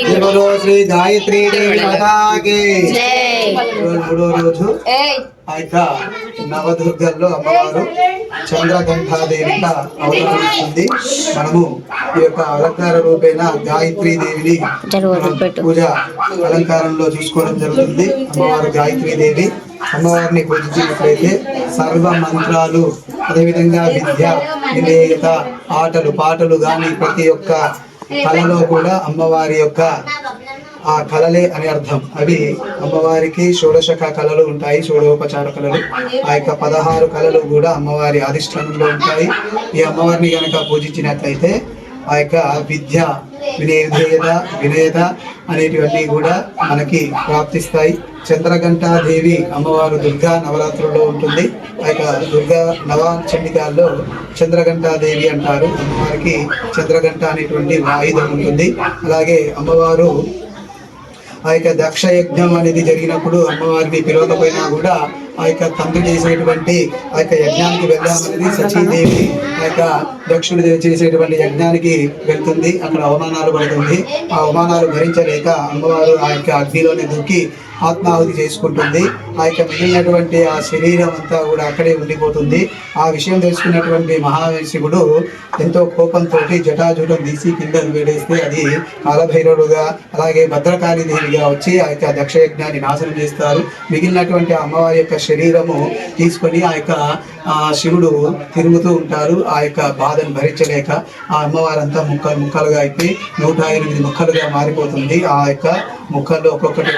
శ్రీ గాయత్రీ దేవి మాతాకి మూడో రోజు ఆ యొక్క నవదుర్గల్లో అమ్మవారు చంద్రఘంటాదేవిగా అవతరిస్తుంది. మనము ఈ యొక్క అలంకార రూపేణ గాయత్రీ దేవిని పూజ అలంకారంలో చూసుకోవడం జరుగుతుంది. అమ్మవారు గాయత్రీ దేవి అమ్మవారిని పూజించినట్లయితే సర్వ మంత్రాలు, అదేవిధంగా విద్య, విధేయత, ఆటలు పాటలు గాని ప్రతి ఒక్క కళలో కూడా అమ్మవారి యొక్క ఆ కళలే అని అర్థం. అవి అమ్మవారికి షోడశక కళలు ఉంటాయి, షోడోపచార కళలు. ఆ యొక్క 16 కళలు కూడా అమ్మవారి అధిష్టానంలో ఉంటాయి. ఈ అమ్మవారిని కనుక పూజించినట్లయితే ఆ యొక్క విద్య, వినయత అనేటివన్నీ కూడా మనకి ప్రాప్తిస్తాయి. చంద్రఘంటాదేవి అమ్మవారు దుర్గా నవరాత్రుల్లో ఉంటుంది. ఆ యొక్క దుర్గా నవచండికాల్లో చంద్రఘంటాదేవి అంటారు. అమ్మవారికి చంద్రఘంట అనేటువంటి ఆయుధం ఉంటుంది. అలాగే అమ్మవారు ఆ యొక్క దక్ష యజ్ఞం అనేది జరిగినప్పుడు అమ్మవారిని పిలవకపోయినా కూడా ఆ యొక్క తండ్రి చేసేటువంటి ఆ యొక్క యజ్ఞానికి వెళ్దామనేది సచీదేవి ఆ యొక్క దక్షుడు చేసేటువంటి యజ్ఞానికి వెళ్తుంది. అక్కడ అవమానాలు పడుతుంది. ఆ అవమానాలు భరించలేక అమ్మవారు ఆ యొక్క అగ్నిలోనే దూకి ఆత్మాహుతి చేసుకుంటుంది. ఆ యొక్క మిగిలినటువంటి ఆ శరీరం అంతా కూడా అక్కడే ఉండిపోతుంది. ఆ విషయం తెలుసుకున్నటువంటి మహాశివుడు ఎంతో కోపంతో జటాజుటం తీసి కింద వేడేస్తే అది కాలభైరవుడుగా, అలాగే భద్రకాళి దేవిగా వచ్చి ఆ యొక్క దక్షయజ్ఞాన్ని నాశనం చేస్తారు. మిగిలినటువంటి అమ్మవారి యొక్క శరీరము తీసుకొని ఆ యొక్క శివుడు తిరుగుతూ ఉంటారు. ఆ యొక్క బాధను భరించలేక ఆ అమ్మవారంతా ముక్కలుగా అయిపోయి 108 ముక్కలుగా మారిపోతుంది. ఆ యొక్క ముక్కల్లో ఒక్కొక్కటి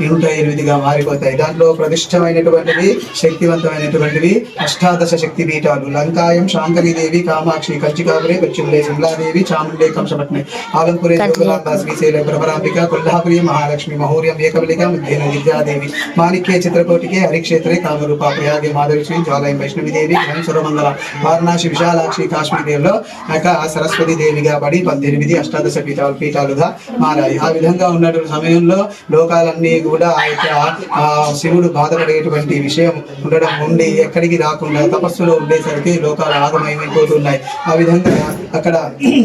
108గా మారిపోతాయి. దాంట్లో ప్రతిష్టమైనటువంటివి, శక్తివంతమైనటువంటివి అష్టాదశ శక్తి పీఠాలు. లంకాయం శాంకరీదేవి, కామాక్షి, కంచికాపురే, పశ్చిమలే, సిమ్లాదేవి, చాముండే, కంసపట్నే, ఆలంపురే, శ్రీశైల, భ్రమరాంబిక, కొల్హాపురి, మహాలక్ష్మి, మహూర్యం, ఏకబలిక, ముద్దేన, విద్యాదేవి, మాణిక్య, చిత్రకోటికే, హరిక్షేత్రే, కామరూప, ప్రయాగే, మాధవిశ్రీ, జ్వాలయం, వైష్ణవిదేవి, సురమంగళ, వారణాసి, విశాలాక్షి, కాశ్మీర్లో సరస్వతి దేవిగా పడి 18 అష్టాదశ పీఠాలుగా మారాయి. ఆ విధంగా ఉన్నటువంటి సమయంలో లోకాలన్నీ కూడా ఆ యొక్క శివుడు బాధపడేటువంటి విషయం ఉండడం ఉండి ఎక్కడికి రాకుండా తపస్సులో ఉండేసరికి లోకాలు ఆగమైపోతున్నాయి. ఆ విధంగా అక్కడ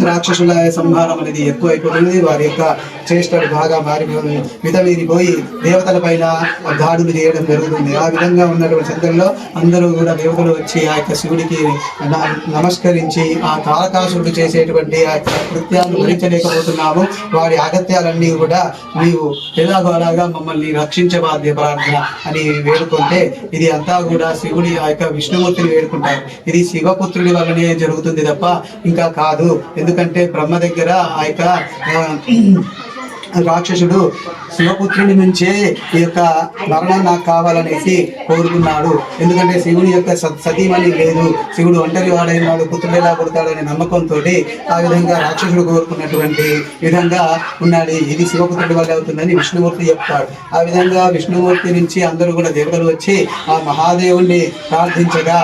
రాక్షసుల సంహారం అనేది ఎక్కువైపోతుంది. వారి యొక్క చేష్టలు బాగా మితమీరిపోయి దేవతల పైన దాడులు చేయడం జరుగుతుంది. ఆ విధంగా ఉన్నటువంటి సందర్భంలో అందరూ కూడా దేవతలు వచ్చి ఆ యొక్క శివుడికి నమస్కరించి ఆ తారకాసురుడు చేసేటువంటి ఆ యొక్క కృత్యాలను భరించలేకపోతున్నాము, వారి అగత్యాలన్నీ కూడా నీవు ఎలాగో అలాగా మమ్మల్ని రక్షించబాధ్య ప్రార్థన అని వేడుకుంటే ఇది అంతా కూడా శివుడి ఆ యొక్క విష్ణుమూర్తిని వేడుకుంటారు. ఇది శివపుత్రుడి వల్లనే జరుగుతుంది తప్ప ఇంకా కాదు. ఎందుకంటే బ్రహ్మ దగ్గర ఆ యొక్క రాక్షసుడు శివపుత్రుడి నుంచే ఈ యొక్క మరణం నాకు కావాలనేసి కోరుకున్నాడు. ఎందుకంటే శివుని యొక్క సతీమణి లేదు, శివుడు ఒంటరి వాడైనాడు, పుత్రుడు ఎలా పుడతాడనే నమ్మకంతో ఆ విధంగా రాక్షసుడు కోరుకున్నటువంటి విధంగా ఉన్నాడు. ఇది శివపుత్రుడి వల్ల అవుతుందని విష్ణుమూర్తి చెప్తాడు. ఆ విధంగా విష్ణుమూర్తి నుంచి అందరూ కూడా దేవతలు వచ్చి ఆ మహాదేవుణ్ణి ప్రార్థించగా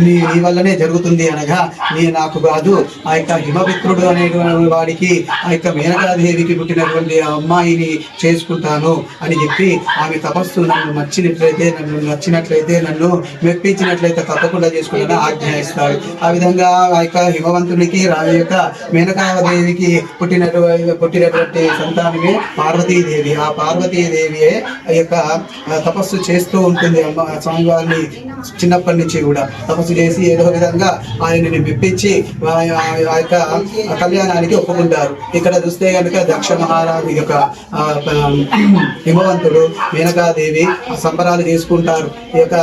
నీ వల్లనే జరుగుతుంది అనగా, నీ నాకు కాదు ఆ యొక్క హిమపుత్రుడు అనేటువంటి వాడికి ఆ యొక్క మేనకాదేవికి పుట్టినటువంటి అమ్మాయిని చేసుకుంటాను అని చెప్పి ఆమె తపస్సు నన్ను నచ్చినట్లయితే నన్ను మెప్పించినట్లయితే తప్పకుండా చేసుకుంటాను ఆజ్ఞాయిస్తాడు. ఆ విధంగా ఆ యొక్క హిమవంతునికి రాజు యొక్క మేనకాదేవికి పుట్టినటువంటి సంతానమే పార్వతీదేవి. ఆ పార్వతీదేవియే ఆ యొక్క తపస్సు చేస్తూ ఉంటుంది. అమ్మ స్వామివారిని చిన్నప్పటి నుంచి కూడా తపస్సు చేసి ఏదో విధంగా ఆయనని మెప్పించి ఆ యొక్క కళ్యాణానికి ఒప్పుకుంటారు. ఇక్కడ చూస్తే కనుక దక్ష మహారాజు యొక్క హిమవంతుడు మేనకాదేవి సంబరాలు చేసుకుంటారు ఈ యొక్క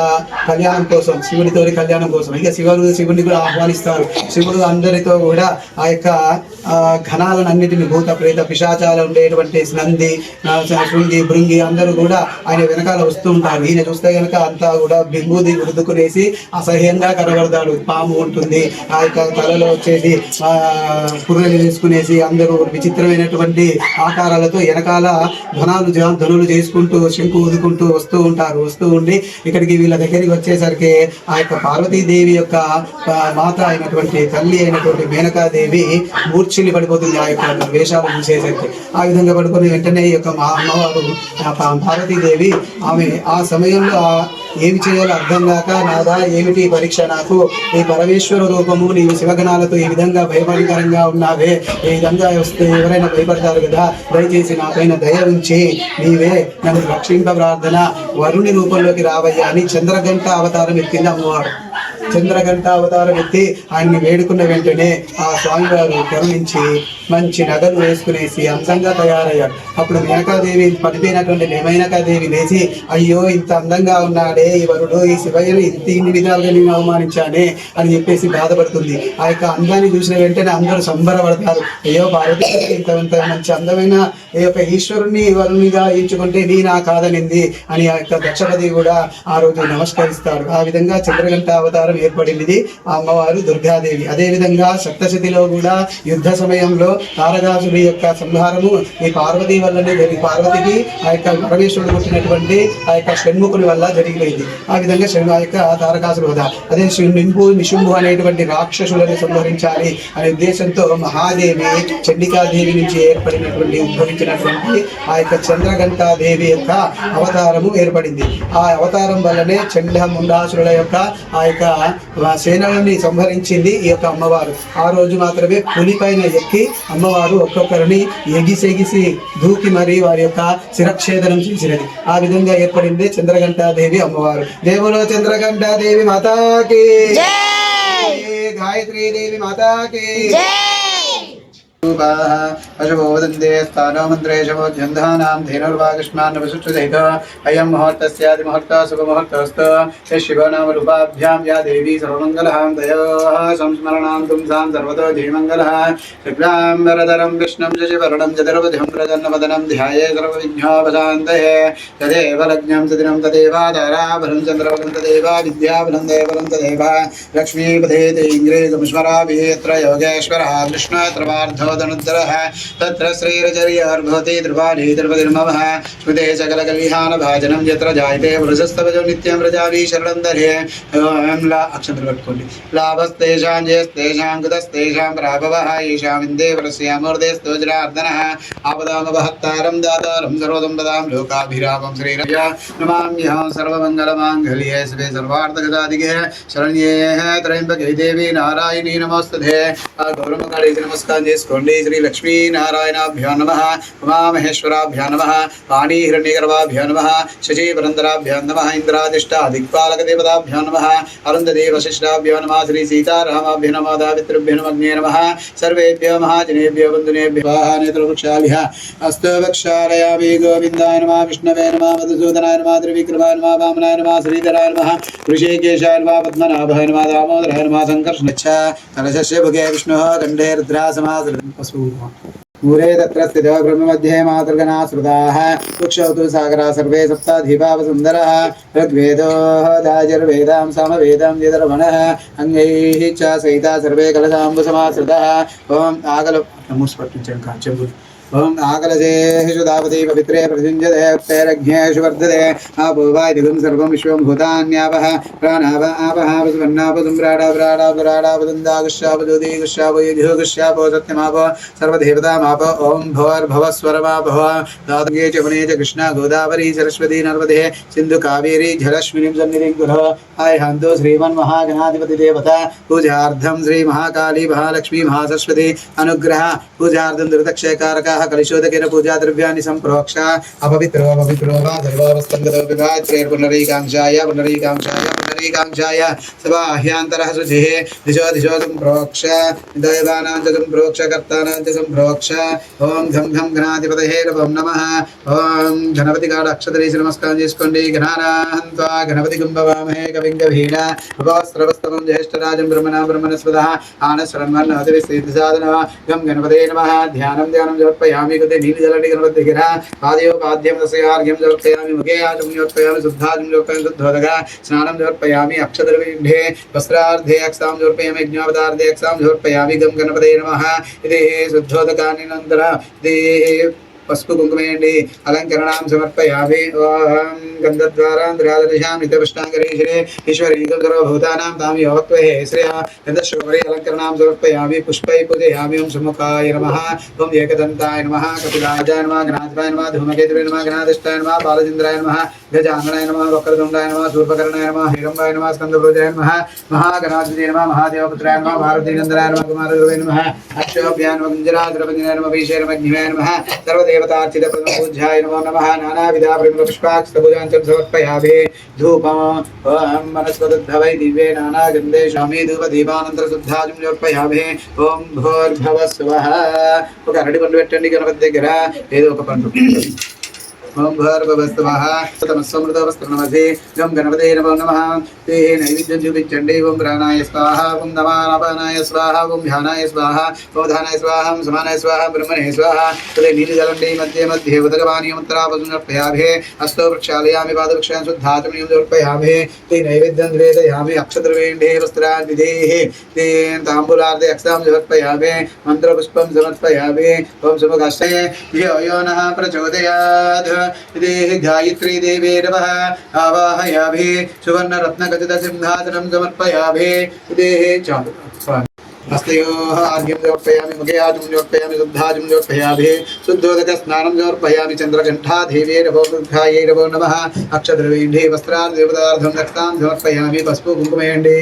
కళ్యాణం కోసం, శివుడితోటి కళ్యాణం కోసం. ఇక శివుడిని కూడా ఆహ్వానిస్తారు. శివుడు అందరితో కూడా ఆ యొక్క ఘనాలన్నిటిని భూత ప్రేత పిశాచాలు ఉండేటువంటి నంది, శృంగి, భృంగి అందరూ కూడా ఆయన వెనకాల వస్తూ ఉంటారు. ఈయన చూస్తే కనుక అంతా కూడా బింబూది ఉడుకునేసి అసహ్యంగా కనబడతాడు. పాము ఉంటుంది, ఆ యొక్క తలలో వచ్చేసి పుర్రెలు వేసుకునేసి అందరూ విచిత్రమైనటువంటి ఆకారాలతో వెనకాల ధనులు చేసుకుంటూ శంకు ఊదుకుంటూ వస్తూ ఉంటారు. వస్తూ ఉండి ఇక్కడికి వీళ్ళ దగ్గరికి వచ్చేసరికి ఆ యొక్క పార్వతీదేవి యొక్క మాత అయినటువంటి తల్లి అయినటువంటి మేనకాదేవి మూర్ఛిల్లి పడిపోతుంది ఆ యొక్క వేషాలు చూసేసరికి. ఆ విధంగా పడుకొని వెంటనే ఈ యొక్క అమ్మవారు పార్వతీదేవి ఆమె ఆ సమయంలో ఏమి చేయాలో అర్థం కాక నాదా ఏమిటి పరీక్ష నాకు, ఈ పరమేశ్వర రూపము నీవు శివగణాలతో ఈ విధంగా భయభయంకరంగా ఉన్నావే, ఈ విధంగా వస్తే ఎవరైనా భయపడతారు కదా, దయచేసి నాపైన దయ ఉంచి నీవే నన్ను రక్షింప ప్రార్థన, వరుణి రూపంలోకి రావయ్యా అని చంద్రగంట అవతారం ఎత్తింది అమ్మవాడు. చంద్రగంట అవతారం ఎత్తి ఆయన్ని వేడుకున్న వెంటనే ఆ స్వామివారు కరుణించి మంచి నగలు వేసుకునేసి అందంగా తయారయ్యాడు. అప్పుడు మేనకాదేవి పడిపోయినటువంటి మేనకాదేవి లేచి, అయ్యో ఇంత అందంగా ఉన్నాడే ఈ వరుడు, ఈ శివయ్యను ఇన్ని విధాలుగా నేను అవమానించానే అని చెప్పేసి బాధపడుతుంది. ఆ యొక్క అందాన్ని చూసిన వెంటనే అందరూ సంబరపడతారు. అయ్యో పార్వతి ఇంత మంచి అందమైన ఈ యొక్క ఈశ్వరుణ్ణి వరుణిగా ఎంచుకుంటే నీ నా కాదనింది అని ఆ యొక్క దక్షపతి కూడా ఆ రోజు నమస్కరిస్తాడు. ఆ విధంగా చంద్రగంట అవతారం ఏర్పడింది ఆ అమ్మవారు దుర్గాదేవి. అదేవిధంగా సప్తశతిలో కూడా యుద్ధ సమయంలో తారకాసుడి యొక్క సంహారము ఈ పార్వతీ వల్లనే జరిగి, పార్వతికి ఆ యొక్క పరమేశ్వరుడు పుట్టినటువంటి ఆ యొక్క షణ్ముఖుని వల్ల జరిగిపోయింది. ఆ విధంగా ఆ యొక్క తారకాసుడు వద అదే నిశుంభు అనేటువంటి రాక్షసులను సంహరించాలి అనే ఉద్దేశంతో మహాదేవి చండికాదేవి నుంచి ఏర్పడినటువంటి ఉద్భవించినటువంటి ఆ యొక్క చంద్రఘంటాదేవి యొక్క అవతారము ఏర్పడింది. ఆ అవతారం వల్లనే చండ ముండాసురుల యొక్క ఆ యొక్క సేనలని సంహరించింది ఈ యొక్క అమ్మవారు. ఆ రోజు మాత్రమే పులిపైన ఎక్కి అమ్మవారు ఒక్కొక్కరిని ఎగిసెగిసి దూకి మరి వారి యొక్క శిరక్షేదనం చేసినది. ఆ విధంగా ఏర్పడింది చంద్రఘంటాదేవి అమ్మవారు. దేవులో చంద్రఘంటాదేవి మాతాకి, గాయత్రీ దేవి మాతాకి. अशुभो वदन्ते स्थानो मन्त्रेशवो जन्धानां धेनुर्वागष्मान् वसुच्छुदैत अयं मुहूर्तस्यादिमुहूर्तः शुभमुहूर्तस्तु यशिवनाम रूपाभ्यां या देवी सर्वमङ्गलः दयोः संस्मरणां पुंसां सर्वतो धीमङ्गलः शुक्लाम्बरधरं विष्णुं शशिवर्णं चतुर्भुजं प्रसन्नवदनं ध्याये सर्वविघ्नोपशान्तये तदेव लग्नं सदिनं तदेवाधाराभरं चन्द्रबलं तदेव विद्याबलं देवलं तदेव लक्ष्मीपथे इन्द्रियगमस्मराभिः यत्र योगेश्वरः कृष्णत्र पार्थो तत्र श्रीरचर्यार्भवति द्रुवाणी द्रवतिर्ममः स्मृते सकलकल्याणभाजनं यत्र जायते वृषस्तवजो नित्यं व्रजामि शरणं दरे अक्षत्रं पट्टुकोंडि लाभस्तेषां जयस्तेषां कृतस्तेषां प्राभवः येषां इन्देवरस्यामूर्धेस्तु जनार्दनः आपदामपहत्तारं दातारं सर्वसम्पदां लोकाभिरामं श्रीरया नमाम्यहं सर्वमङ्गलमाङ्गल्ये शिवे सर्वार्थगदाधिके शरण्ये त्र्यम्बके देवी नारायणी नमोस्तुते गौरवकाले नमस्कार చేసుకోండి. శ్రీ లక్ష్మీ నారాయణాభ్యో నమః, ఉమామహేశ్వరాభ్యో నమః, పాణి హిరణ్యగర్భాభ్యో నమః, శశీ పురంధరాభ్యో నమః, ఇంద్రాదిష్ట దిక్పాలక దేవతాభ్యో నమః, అరుంధతి వశిష్ఠాభ్యో నమః, శ్రీ సీతారామాభ్యో నమః, దావిత్రుభ్యో నమః నమః, సర్వేభ్యో మహాజనేభ్యో బంధునేభ్యో నేత్రవృక్షాభ్యః అస్తు వక్షాలయామి. గోవిందాయ నమః, విష్ణవే నమః, మధుసూదనాయ నమః, త్రివిక్రమాయ నమః, వామనాయ నమః, శ్రీధరాయ నమః, ఋషికేశాయ నమః, పద్మనాభాయ నమః, దామోదరాయ నమః, సంకర్షణచ్చ కలశస్య భుగే విష్ణుః కంఠే రుద్రా मूरे तत्र स्थितो ब्रह्ममध्ये मातृगणाश्रुताः वृक्षौ सागरा सर्वे सप्ताधिपावसुन्दरः ऋग्वेदो दाजुर्वेदां सामवेदां यदर्वणः अङ्गैः च सहिता सर्वे कलशाम्बुसमाश्रितः ओम आगल ओम आकलशेषु दावति पवित्रे प्रयुञ्जते उत्तैरज्ञेषु वर्धते आपो वायुदिगं सर्वं विश्वं भूतान्यापः प्राणाप आपः वसुमन्नापसुम्राडापराडापराडापदन्दागुष्यापज्योतिगुष्यापो युजुगुष्यापो सत्यमापो सर्वदेवतामापो ओम भवर्भवस्वरमापः दातङ्गे च वने च कृष्णा गोदावरी सरस्वती नर्मदे सिन्धु कावेरी जलश्विनीं सन्निधिं कुरः आयहान्तो श्रीमन्महागणाधिपति देवता पूजार्थं श्री महाकाली महालक्ष्मी महासरस्वती अनुग्रह पूजार्थं दुर्दक्षयकारकः कलिशोदकेन पूजा द्रव्याणि संप्रोक्ष अपवित्रो वा सर्वावस्थङ्गतो विभात्रेण पुनरीकांक्षाय सबाह्यान्तरः शुचिः दिशो संप्रोक्ष दैवानां च संप्रोक्ष कर्तानां च संप्रोक्ष ओम घं घं गणाधिपतये नमः ओम गणपति गाढ अक्षतरी नमस्कार చేసుకోండి गणानान्त्वा गणपति कुम्भवामहे कविं गभीर उपवस्त्रवस्तमं ज्येष्ठराजं ब्रह्मणस्पदः आनश्रवन्नोतिविसिद्धिसाधनः गं गणपतये नमः ध्यानं समर्पयामि कृते नीलजलनि गणपतिगिरः पादयोपाद्यं तस्यार्घ्यं समर्पयामि मुखे आचमनीं समर्पयामि शुद्धाचमनीं समर्पयामि शुद्धोदकः स्नानं समर्पयामि अक्षतद्रव्ये वस्त्रार्धे अक्षतां समर्पयामि यज्ञोपदार्धे अक्षतां समर्पयामि गं गणपतये नमः इति शुद्धोदकानन्तरं పసుపు కుంకుమేయండి అలంకరణాం సమర్పయామి ఓం గంధద్వారాంధ్రాదర్శాం నిత్యపుష్టాంగరీశ్వరే ఈశ్వరీకం సర్వభూతానాం తామి యోగత్వహే శ్రేయ గంధశోభరే అలంకరణాం సమర్పయామి పుష్పై పూజయామి ఓం సుముఖాయ నమః ఓం ఏకదంతాయ నమః కపిలాయ నమః గణాధిపాయ నమః ధూమకేతువే నమః గణాధిష్టాయ నమః బాలచంద్రాయ నమః గజాననాయ నమః వక్రతుండాయ నమః శూర్పకర్ణాయ నమః హిరంబాయ నమః స్కందభృజాయ నమః మహాగణాధిపతయ నమః మహాదేవపుత్రాయ నమః భారతీనందనాయ నమః కుమారగురవే నమః అక్షోభ్యాయ నమః గుంజరాద్రపతినాయ నమః భీషేరమగ్నివాయ నమః సర్వదేవతార్చిత ప్రథమపూజ్యాయ నమో నమః నానావిధ పరిమళపుష్పాక్షతభుజాంచం సమర్పయామి ధూపం ఓం వనస్పతిద్భవై దివ్యే నానాగంధే శామి ధూపదీపానంతర శుద్ధాజం సమర్పయామి ఓం భూర్భువః స్వః ఒక అరటి పండు పెట్టండి గణపతి దగ్గర ఏదో ఒక పండు ఓం భూర్భువస్సువః తమస్సమృతవస్త్రనమసి గం గణపతే నమో నమః తే నైవేద్యం చూపించండి ఓం ప్రాణాయ స్వాహ ఓం నమానాయ స్వాహ ఓం ధ్యానాయ స్వాహ ఓం ధానాయ స్వాహ ఓం సమానాయ స్వాహ బ్రహ్మణే స్వాహ తదే నీలి జలండి మధ్య మధ్య ఉదగవాని మంత్రావసం సమర్పయామి హస్తో ప్రక్షాళయామి పాదవృక్షాన్ శుద్ధాచమయం సమర్పయామి తే నైవేద్యం నివేదయామి అక్షద్రవేండే వస్త్రాన్ విధేః తే తాంబూలార్ధే అక్షతాం సమర్పయామి మంత్రపుష్పం సమర్పయామి ఓం శుభగాశ్రయ యో యో నః ప్రచోదయాత్ देह गायत्री देवे नमः आवाहयामि सुवर्णरत्नखचित सिंहासनं समर्पयामि देहे चालु हस्तयोः आर्घ्यं समर्पयामि मुखे आचमनं समर्पयामि शुद्धाचमनं समर्पयामि शुद्धोदकस्नानं समर्पयामि चन्द्रघण्टा देवे नमो दुर्गायै नमो नमः अक्षद्रवेण्डे वस्त्रान् देवतार्थं दक्षतां समर्पयामि पस्पु कुङ्कुमेण्डे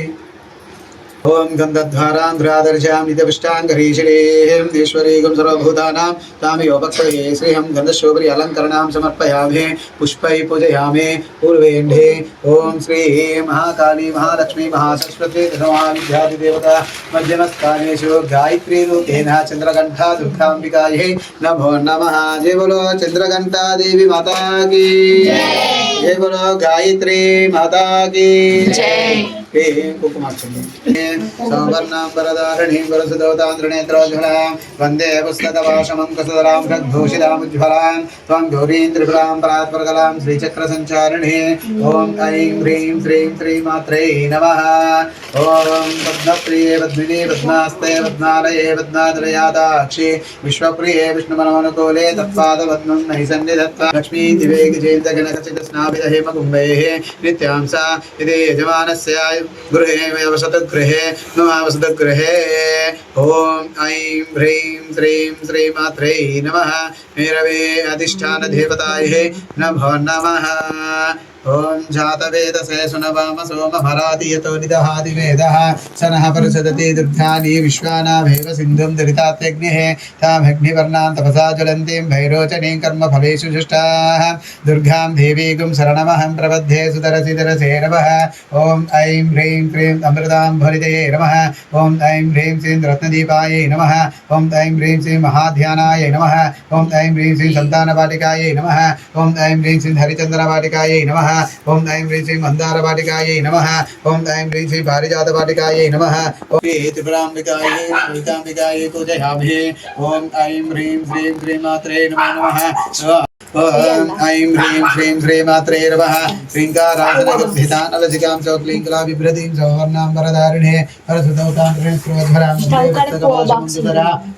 ओम गंधद्वारांध्रादर्शां नित्यपुष्टांगरीश्वरें ईश्वरीगं सर्वभूतानां तामियोपक्तये श्रीहं गन्धशोभरि अलङ्करणां समर्पयामि पुष्पै पूजयामि पूर्वेण्ढे ओम श्री महाकाली महालक्ष्मी महासरस्वती महाविद्यादिदेवता मध्यमस्थानेषु गायत्री रूपेण चंद्रघंटा दुर्गांबिकायै नमो नमः। जय बोलो चंद्रघंटा देवी माता की जय बोलो गायत्री माता की जय। सौवर्णांबरधारिणीं वरसुदवतान्द्रनेत्रोज्ज्वलां वन्दे पुस्तकवाशमं कसदरां खड्भूषितामुज्ज्वलां त्वं गौरीं त्रिपुरां परात्परकलां श्रीचक्रसञ्चारिणी ॐ ऐं ह्रीं श्रीं श्रीमात्रे नमः। ॐ पद्मप्रिये पद्मिनी पद्मास्ते पद्मालये पद्मादलयादाक्षि विश्वप्रिये विष्णुमनोनुकूले तत्पादपद्मं मयि सन्निधत्ता लक्ष्मी दिवे गजेन्द्रगणकचितस्नाभिदहेमकुम्भैः नित्यां सा इति यजमानस्य गृहे वसतगृहे नमावसतगृहे। ओम ऐं ह्रीं श्रीं श्रीमात्रे नमः। मेरवे अधिष्ठान देवताये नमो नमः। ओम जातवेदसे सुनवाम सोमभराति यतो निदहाति वेदः सनः परिषदति दुर्गानि विश्वानाभेव सिन्धुं दरितात्यग्निः तामग्निवर्णां तपसा ज्वलन्तीं भैरोचनीं कर्मफलेषु जुष्टाः दुर्गां देवीगुं शरणमहं प्रपद्ये सुतरसितरसे नमः। ॐ ऐं ह्रीं क्रीं अमृताम्भरितये नमः। ॐ ऐं ह्रीं श्रीं रत्नदीपायै नमः। ॐ ऐं ह्रीं श्रीं महाध्यानाय नमः। ॐ ऐं ह्रीं श्रीं सन्तानवाटिकायै नमः। ॐ ऐं ह्रीं श्रीं हरिचन्द्रवाटिकायै नमः। ओम ऐं ह्रीं श्रीं मंदारवाटिकायै नमः। ओम ऐं ह्रीं श्रीं पारिजातवाटिकायै नमः। ओम त्रिपुराम्बिकायै पूजयामि। ओम ऐं ह्रीं श्रीं श्रीमात्रे नमः। ओम ऐं ह्रीं श्रीं श्रीमात्रे नमः। श्रीङ्कारासनगर्भितानलसिकां सौक्लीङ्कलाभिभ्रतीं सौवर्णाम्बरधारिणे परसुतौतां क्रोधरां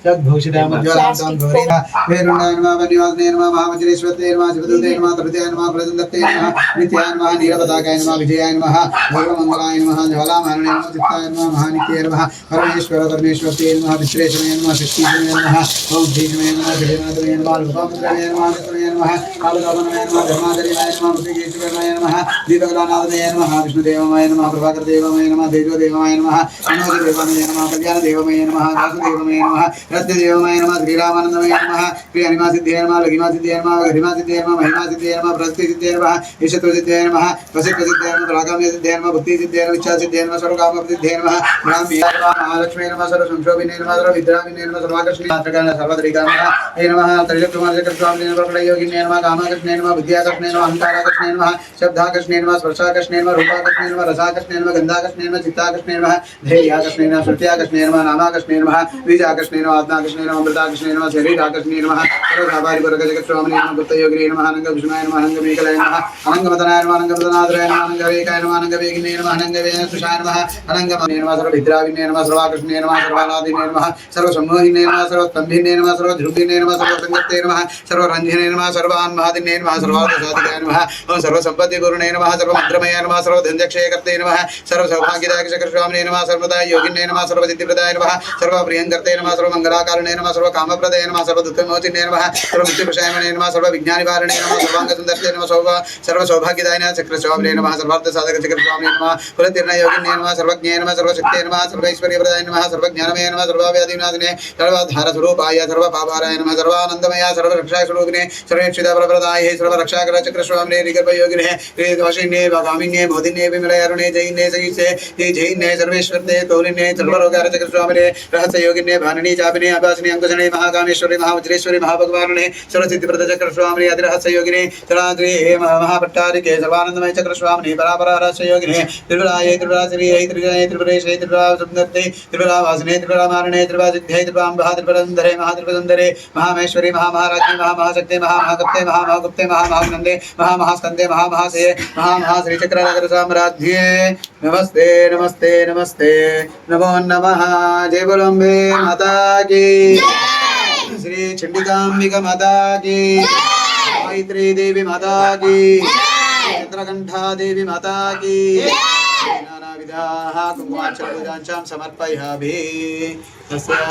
जगभूषितामुज्ज्वलां तां गौरीं वेरुणाय नमः वन्यवासने नमः महावज्रेश्वते नमः शिवदूते नमः तृतीयाय नमः प्रजन्दते नमः नित्याय नमः नीलपताकाय नमः विजयाय नमः सर्वमङ्गलाय नमः ज्वालामारणे नमः चित्ताय नमः महानित्याय नमः परमेश्वर परमेश्वते नमः विश्वेश्वराय नमः शक्तिशमय नमः ओम श्रीशमय नमः श्रीनाथाय नमः लोकामुद्राय नमः नमः कालकालनाय नमः धर्माधर्माय नमः मुद्रिकेश्वराय नमः दीपकलानाथाय नमः विष्णुदेवाय नमः प्रभाकरदेवाय नमः तेजोदेवाय नमः मनोजदेवाय नमः कल्याणदेवाय नमः वासुदेवाय नमः रत्नदेवाय नमः श्रीरामानन्दमय नमः श्री हनुमासिद्धे नमः लघिमासिद्धे नमः गरिमासिद्धे नमः महिमासिद्धे नमः प्रसिद्धिसिद्धे नमः ईशत्वसिद्धे नमः वसिष्ठसिद्धे नमः प्राकाम्यसिद्धे नमः बुद्धिसिद्धे नमः इच्छासिद्धे नमः सर्वकामसिद्धे नमः ब्राह्मी महालक्ष्मी नमः सर्वसंशोभिने नमः सर्वविद्याविने नमः सर्वाकर्षणी सर्वद्रिकामः हे नमः त्रिजगत्कुमारचक्रस्वामिने नमः प्रलयोगिने कामिन्ये नमः कामाकृष्णे नमः विद्याकृष्णे नमः अहंकाराकृष्णे नमः शब्दाकृष्णे नमः स्पर्शाकृष्णे नमः रूपाकृष्णे नमः रसाकृष्णे नमः गन्धाकृष्णे नमः चित्ताकृष्णे नमः धैर्याकृष्णे नमः श्रुत्याकृष्णे नमः नामाकृष्णे नमः बीजाकृष्णे नमः आत्माकृष्णे नमः अमृताकृष्णे नमः शरीराकृष्णे नमः सर्वव्यापारिवर्गजगत्स्वामिने नमः गुप्तयोगिने नमः अनङ्गभूषणाय नमः अनङ्गमेकलाय नमः अनङ्गमदनाय नमः अनङ्गमदनादराय नमः अनङ्गवेकाय नमः अनङ्गवेगिने नमः अनङ्गवेनसुषाय नमः अनङ्गमने नमः सर्वभिद्राविने नमः सर्वाकृष्णे नमः सर्वानादिने नमः सर्वसम्मोहिने नमः सर्वस्तम्भिने नमः सर्वध्रुविने नमः सर्वसंगते नमः सर्वरञ्जने नमः सर्वान्मादिने नमः सर्वार्थसाधिकाय नमः सर्वसम्पत्तिपूर्णे नमः सर्वमन्त्रमयाय नमः सर्वधनजक्षयकर्ते नमः सर्वसौभाग्यदायकशकर्स्वामिने नमः सर्वदाय योगिने नमः सर्वसिद्धिप्रदाय नमः सर्वप्रियङ्कर्ते नमः सर्वमङ्गलाकारणे नमः सर्वकामप्रदे नमः सर्वदुःखमोचिने नमः सर्वमृत्युप्रशायने नमः सर्वविज्ञानिवारणे नमः सर्वाङ्गसुन्दर्ते नमः सर्वसौभाग्यदायिने चक्रस्वामिने नमः सर्वार्थसाधकचक्रस्वामिने नमः कुलतीर्णयोगिने नमः सर्वज्ञे नमः सर्वशक्ते नमः सर्वैश्वर्यप्रदाय नमः सर्वज्ञानमय नमः सर्वव्याधिनाशिने सर्वधारस्वरूपाय सर्वपापाराय नमः सर्वानन्दमय सर्वरक्षाय स्वरूपिणे सर्वेक्षितप्रदाय सर्वरक्षाकरचक्रस्वामिने रिगर्भयोगिने वशिन्ये वागामिन्ये मोदिन्ये विमलयारुणे जयिन्ये सहिष्ये जयिन्ये सर्वेश्वरते कौलिन्ये सर्वरोगारचक्रस्वामिने रहस्ययोगिन्ये भानिनी चापिने अपासिने अंकुशने महाकामेश्वरी महावज्रेश्वरी महाभगवाने सर्वसिद्धिप्रदचक्रस्वामिने अतिरहस्ययोगिने तराद्रि महाभट्टारिके सर्वानन्दमय चक्रस्वामिने परापररहस्ययोगिने त्रिपुराय त्रिपुराश्रीयै त्रिजये त्रिपुरेशे त्रिपुरासुन्दर्ते त्रिपुरावासिने त्रिपुरामारणे त्रिपुरासिद्धे त्रिपुराम्बः त्रिपुरन्दरे महात्रिपुरन्दरे महामेश्वरी महामहाराज्ञी महामहाशक्ते महामहागुप्ते महामहागुप्ते महामहानन्दे महामहास्कन्दे महामहाशये महामहाश्रीचक्रनगरसाम्राज्ञे नमस्ते नमस्ते नमस्ते नमो नमः जय बोलंबे माता की श्री चंडिकांबिका माता की गायत्री देवी माता की चंद्रकंठा देवी माता की नानाविधाः कुङ्कुमार्चनपूजाञ्चां समर्पयामि तस्य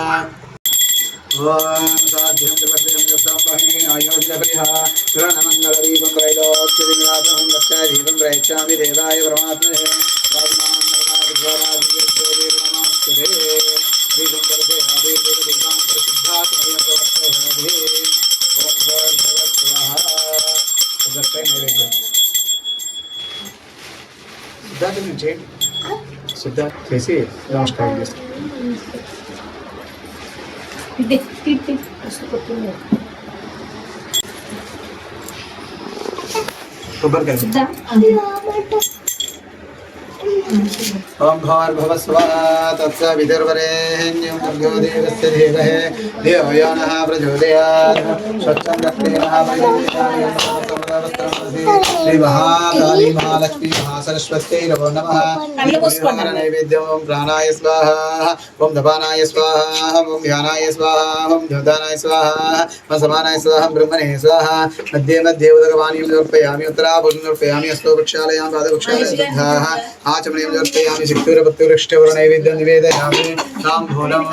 ओम साध्यं त्रिवत्रियं संवहिनी आयोज्यप्रियः पुराणमङ्गलदीपं त्रैलोक्यविलासं लक्ष्यादीपं प्रयच्छामि देवाय परमात्मने सिद्धा చేసి నమస్కారం చేస్తాను ओम भूर्भुवस्वः तत्सवितुर्वरेण्यं भर्गो देवस्य धीमहि धियो यो नः प्रचोदयात् स्वच्छं दक्षिणः श्री महाकाली महालक्ष्मी महासरस्वत्यै नमो नमः नैवेद्यं ओम प्राणाय स्वाहा ओम दपानाय स्वाहा ओम ध्यानाय स्वाहा ओम ध्योतानाय स्वाहा ओम समानाय स्वाहा ब्रह्मणे स्वाहा मध्ये मध्ये उदकपानीं समर्पयामि उत्तराभूषं समर्पयामि हस्तो वृक्षालयां पादवृक्षालयां सिद्धाः आचमनीं समर्पयामि सिक्तुरपत्युरक्षवरनैवेद्यं निवेदयामि ताम्बूलम्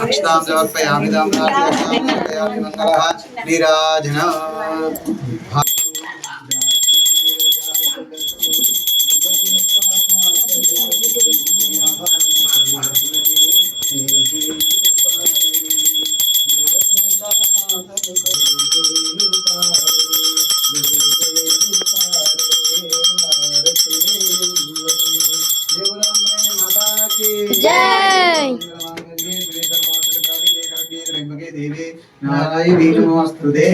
अक्षतां समर्पयामि ताम्राक्षतां समर्पयामि मङ्गलः नीराजनम् नारायणी नमोस्तुते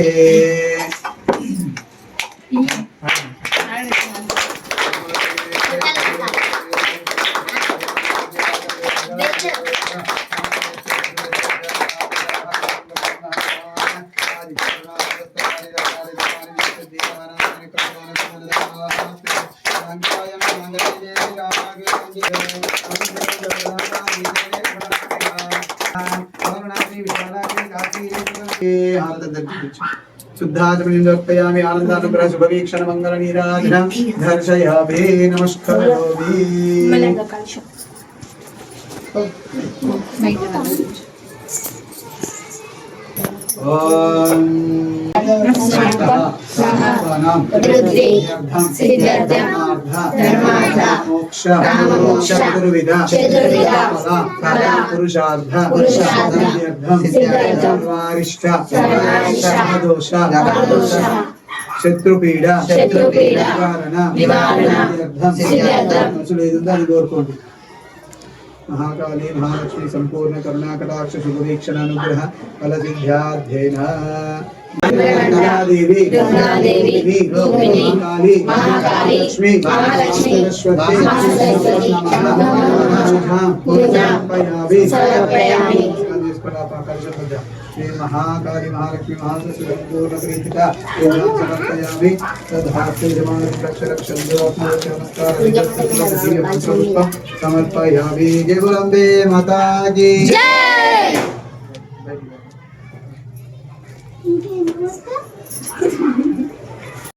शुद्धाचमनीं समर्पयामि आनन्दानुग्रह शुभवीक्षण मंगल नीराजनं दर्शयामि नमस्करोमि ओम శత్రుపీడ కోరుకోండి महाकाली महालक्ष्मी संपूर्ण करुणा कटाक्ष शुभवीक्षण अनुग्रह फल सिद्ध्याध्ययन गंगादेवी रूपिणी महाकाली लक्ष्मी सरस्वती समर्पयामि श्री महाकाली महालक्ष्मी महासरस्वती पूर्ण प्रीतिका समर्पयामि तद्धातु समर्पयामि। जय गुरुअम्बे माता की जय।